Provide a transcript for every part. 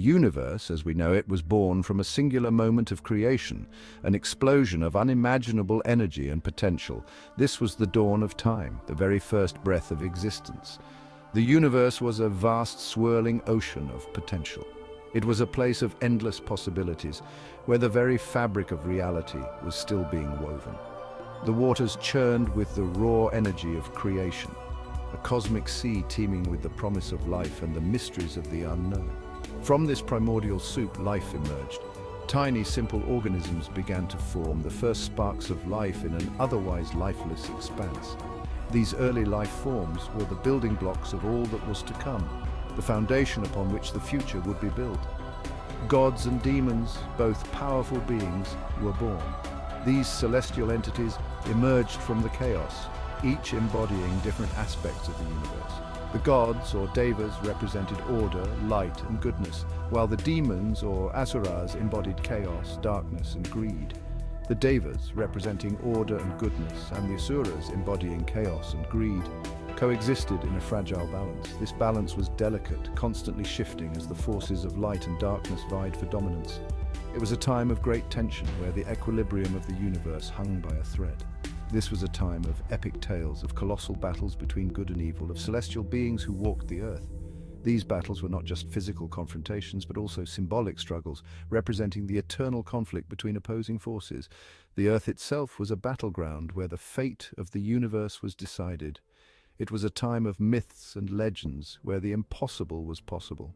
universe, as we know it, was born from a singular moment of creation, an explosion of unimaginable energy and potential. This was the dawn of time, the very first breath of existence. The universe was a vast, swirling ocean of potential. It was a place of endless possibilities, where the very fabric of reality was still being woven. The waters churned with the raw energy of creation, a cosmic sea teeming with the promise of life and the mysteries of the unknown. From this primordial soup, life emerged. Tiny, simple organisms began to form, the first sparks of life in an otherwise lifeless expanse. These early life forms were the building blocks of all that was to come, the foundation upon which the future would be built. Gods and demons, both powerful beings, were born. These celestial entities emerged from the chaos, each embodying different aspects of the universe. The gods, or Devas, represented order, light, and goodness, while the demons, or Asuras, embodied chaos, darkness, and greed. The Devas, representing order and goodness, and the Asuras, embodying chaos and greed, coexisted in a fragile balance. This balance was delicate, constantly shifting as the forces of light and darkness vied for dominance. It was a time of great tension where the equilibrium of the universe hung by a thread. This was a time of epic tales, of colossal battles between good and evil, of celestial beings who walked the earth. These battles were not just physical confrontations, but also symbolic struggles, representing the eternal conflict between opposing forces. The earth itself was a battleground where the fate of the universe was decided. It was a time of myths and legends where the impossible was possible.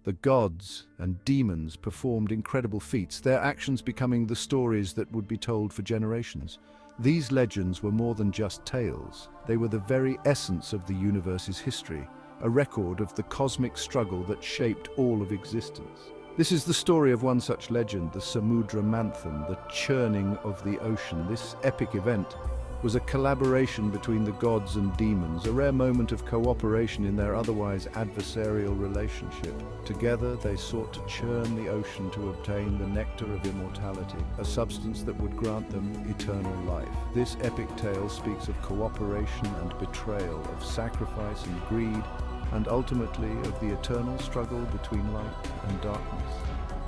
The gods and demons performed incredible feats, their actions becoming the stories that would be told for generations. These legends were more than just tales. They were the very essence of the universe's history, a record of the cosmic struggle that shaped all of existence. This is the story of one such legend, the Samudra Manthan, the churning of the ocean. This epic event was a collaboration between the gods and demons, a rare moment of cooperation in their otherwise adversarial relationship. Together, they sought to churn the ocean to obtain the nectar of immortality, a substance that would grant them eternal life. This epic tale speaks of cooperation and betrayal, of sacrifice and greed, and ultimately of the eternal struggle between light and darkness.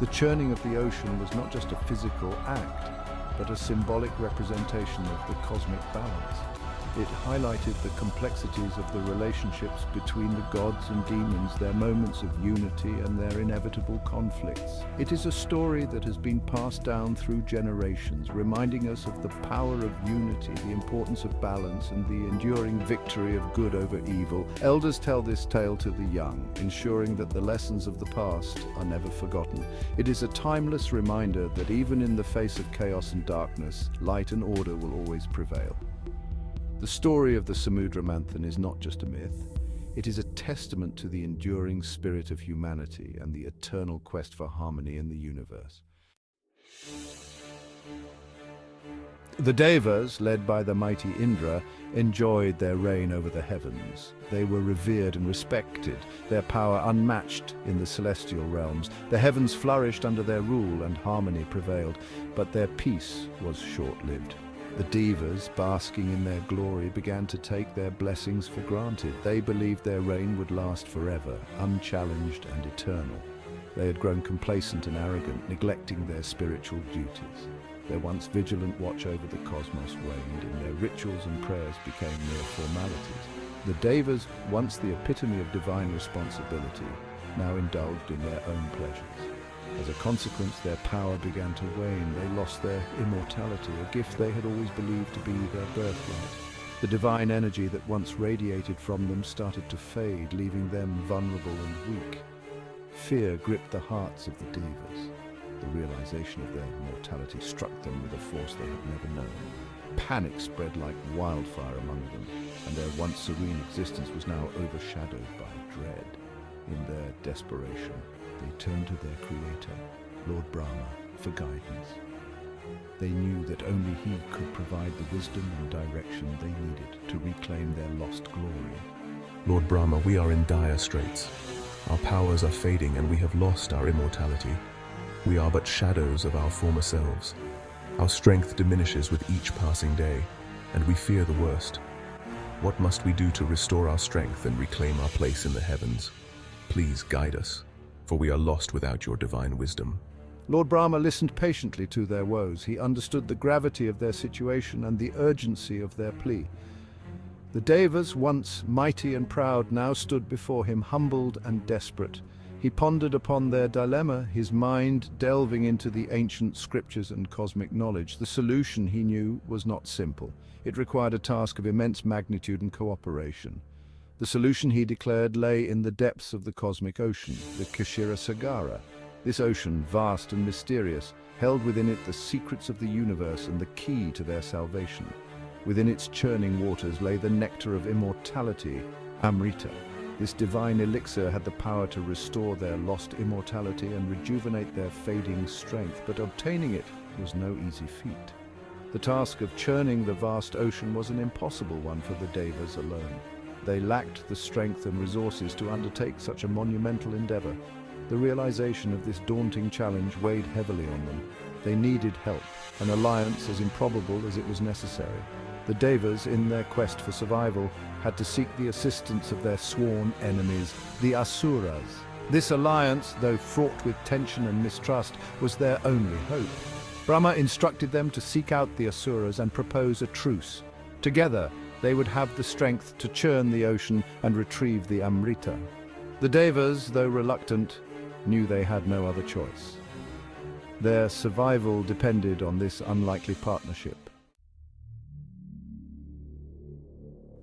The churning of the ocean was not just a physical act, but a symbolic representation of the cosmic balance. It highlighted the complexities of the relationships between the gods and demons, their moments of unity and their inevitable conflicts. It is a story that has been passed down through generations, reminding us of the power of unity, the importance of balance, and the enduring victory of good over evil. Elders tell this tale to the young, ensuring that the lessons of the past are never forgotten. It is a timeless reminder that even in the face of chaos and darkness, light and order will always prevail. The story of the Samudra Manthan is not just a myth. It is a testament to the enduring spirit of humanity and the eternal quest for harmony in the universe. The Devas, led by the mighty Indra, enjoyed their reign over the heavens. They were revered and respected, their power unmatched in the celestial realms. The heavens flourished under their rule and harmony prevailed, but their peace was short-lived. The Devas, basking in their glory, began to take their blessings for granted. They believed their reign would last forever, unchallenged and eternal. They had grown complacent and arrogant, neglecting their spiritual duties. Their once vigilant watch over the cosmos waned, and their rituals and prayers became mere formalities. The Devas, once the epitome of divine responsibility, now indulged in their own pleasures. As a consequence, their power began to wane. They lost their immortality, a gift they had always believed to be their birthright. The divine energy that once radiated from them started to fade, leaving them vulnerable and weak. Fear gripped the hearts of the Devas. The realization of their mortality struck them with a force they had never known. Panic spread like wildfire among them, and their once serene existence was now overshadowed by dread. In their desperation, they turned to their creator, Lord Brahma, for guidance. They knew that only he could provide the wisdom and direction they needed to reclaim their lost glory. Lord Brahma, we are in dire straits. Our powers are fading and we have lost our immortality. We are but shadows of our former selves. Our strength diminishes with each passing day, and we fear the worst. What must we do to restore our strength and reclaim our place in the heavens? Please guide us. for we are lost without your divine wisdom. Lord Brahma listened patiently to their woes. He understood the gravity of their situation and the urgency of their plea. The Devas, once mighty and proud, now stood before him, humbled and desperate. He pondered upon their dilemma, his mind delving into the ancient scriptures and cosmic knowledge. The solution, he knew, was not simple. It required a task of immense magnitude and cooperation. The solution, he declared, lay in the depths of the cosmic ocean, the Kshirosagar. This ocean, vast and mysterious, held within it the secrets of the universe and the key to their salvation. Within its churning waters lay the nectar of immortality, Amrita. This divine elixir had the power to restore their lost immortality and rejuvenate their fading strength, but obtaining it was no easy feat. The task of churning the vast ocean was an impossible one for the Devas alone. They lacked the strength and resources to undertake such a monumental endeavor. The realization of this daunting challenge weighed heavily on them. They needed help, an alliance as improbable as it was necessary. The Devas, in their quest for survival, had to seek the assistance of their sworn enemies, the Asuras. This alliance, though fraught with tension and mistrust, was their only hope. Brahma instructed them to seek out the Asuras and propose a truce. Together, they would have the strength to churn the ocean and retrieve the Amrita. The Devas, though reluctant, knew they had no other choice. Their survival depended on this unlikely partnership.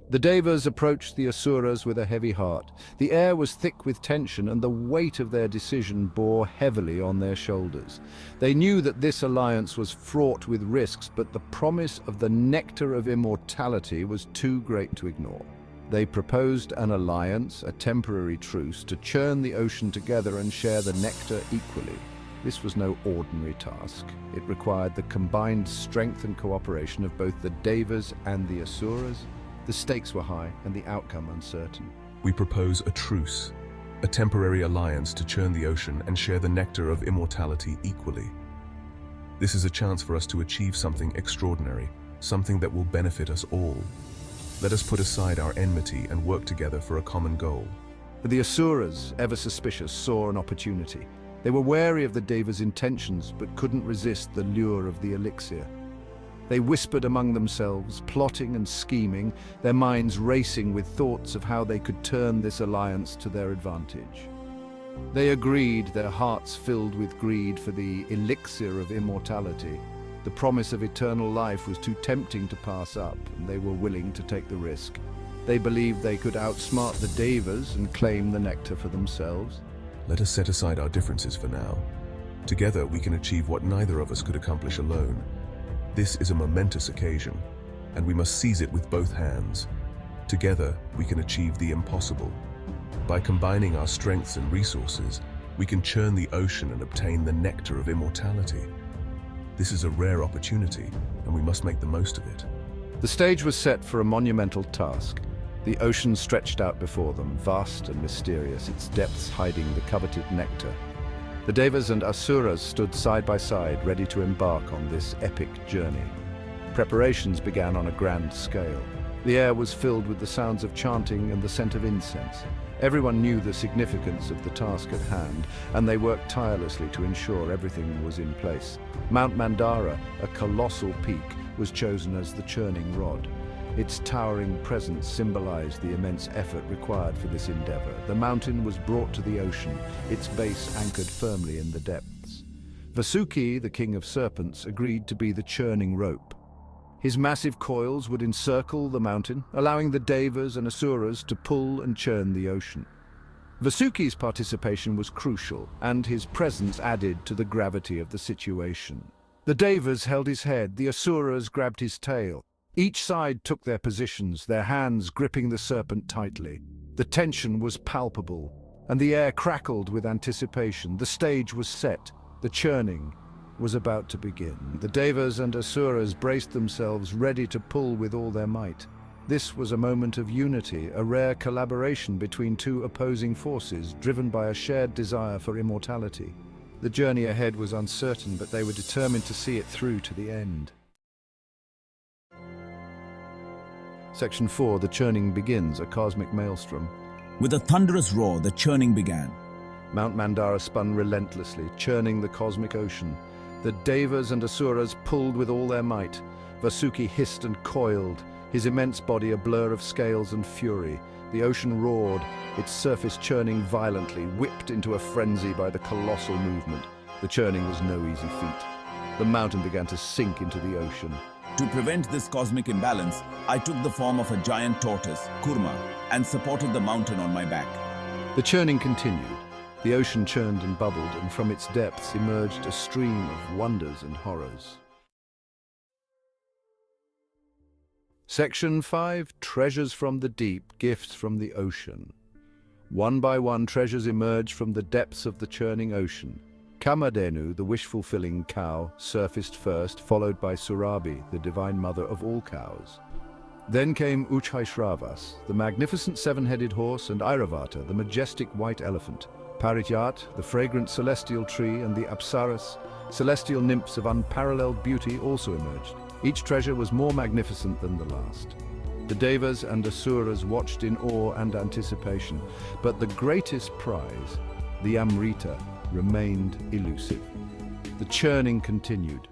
The Devas approached the Asuras with a heavy heart. The air was thick with tension, and the weight of their decision bore heavily on their shoulders. They knew that this alliance was fraught with risks, but the promise of the nectar of immortality was too great to ignore. They proposed an alliance, a temporary truce, to churn the ocean together and share the nectar equally. This was no ordinary task. It required the combined strength and cooperation of both the Devas and the Asuras. The stakes were high and the outcome uncertain. We propose a truce, a temporary alliance to churn the ocean and share the nectar of immortality equally. This is a chance for us to achieve something extraordinary, something that will benefit us all. Let us put aside our enmity and work together for a common goal. The Asuras, ever suspicious, saw an opportunity. They were wary of the Devas' intentions, but couldn't resist the lure of the elixir. They whispered among themselves, plotting and scheming, their minds racing with thoughts of how they could turn this alliance to their advantage. They agreed, their hearts filled with greed for the elixir of immortality. The promise of eternal life was too tempting to pass up, and they were willing to take the risk. They believed they could outsmart the Devas and claim the nectar for themselves. Let us set aside our differences for now. Together we can achieve what neither of us could accomplish alone. This is a momentous occasion, and we must seize it with both hands. Together we can achieve the impossible. By combining our strengths and resources, we can churn the ocean and obtain the nectar of immortality. This is a rare opportunity, and we must make the most of it. The stage was set for a monumental task. The ocean stretched out before them, vast and mysterious, its depths hiding the coveted nectar. The Devas and Asuras stood side by side, ready to embark on this epic journey. Preparations began on a grand scale. The air was filled with the sounds of chanting and the scent of incense. Everyone knew the significance of the task at hand, and they worked tirelessly to ensure everything was in place. Mount Mandara, a colossal peak, was chosen as the churning rod. Its towering presence symbolized the immense effort required for this endeavor. The mountain was brought to the ocean, its base anchored firmly in the depths. Vasuki, the king of serpents, agreed to be the churning rope. His massive coils would encircle the mountain, allowing the Devas and Asuras to pull and churn the ocean. Vasuki's participation was crucial, and his presence added to the gravity of the situation. The Devas held his head, the Asuras grabbed his tail. Each side took their positions, their hands gripping the serpent tightly. The tension was palpable, and the air crackled with anticipation. The stage was set, the churning was about to begin. The Devas and Asuras braced themselves, ready to pull with all their might. This was a moment of unity, a rare collaboration between two opposing forces, driven by a shared desire for immortality. The journey ahead was uncertain, but they were determined to see it through to the end. Section 4, the churning begins, a cosmic maelstrom. With a thunderous roar, the churning began. Mount Mandara spun relentlessly, churning the cosmic ocean. The Devas and Asuras pulled with all their might. Vasuki hissed and coiled, his immense body a blur of scales and fury. The ocean roared, its surface churning violently, whipped into a frenzy by the colossal movement. The churning was no easy feat. The mountain began to sink into the ocean. To prevent this cosmic imbalance, I took the form of a giant tortoise, Kurma, and supported the mountain on my back. The churning continued. The ocean churned and bubbled, and from its depths emerged a stream of wonders and horrors. Section 5. Treasures from the Deep, Gifts from the Ocean. One by one, treasures emerged from the depths of the churning ocean. Kamadhenu, the wish-fulfilling cow, surfaced first, followed by Surabhi, the divine mother of all cows. Then came Uchhaishravas, the magnificent seven-headed horse, and Airavata, the majestic white elephant. Parijat, the fragrant celestial tree, and the Apsaras, celestial nymphs of unparalleled beauty, also emerged. Each treasure was more magnificent than the last. The Devas and Asuras watched in awe and anticipation, but the greatest prize, the Amrita, remained elusive. The churning continued.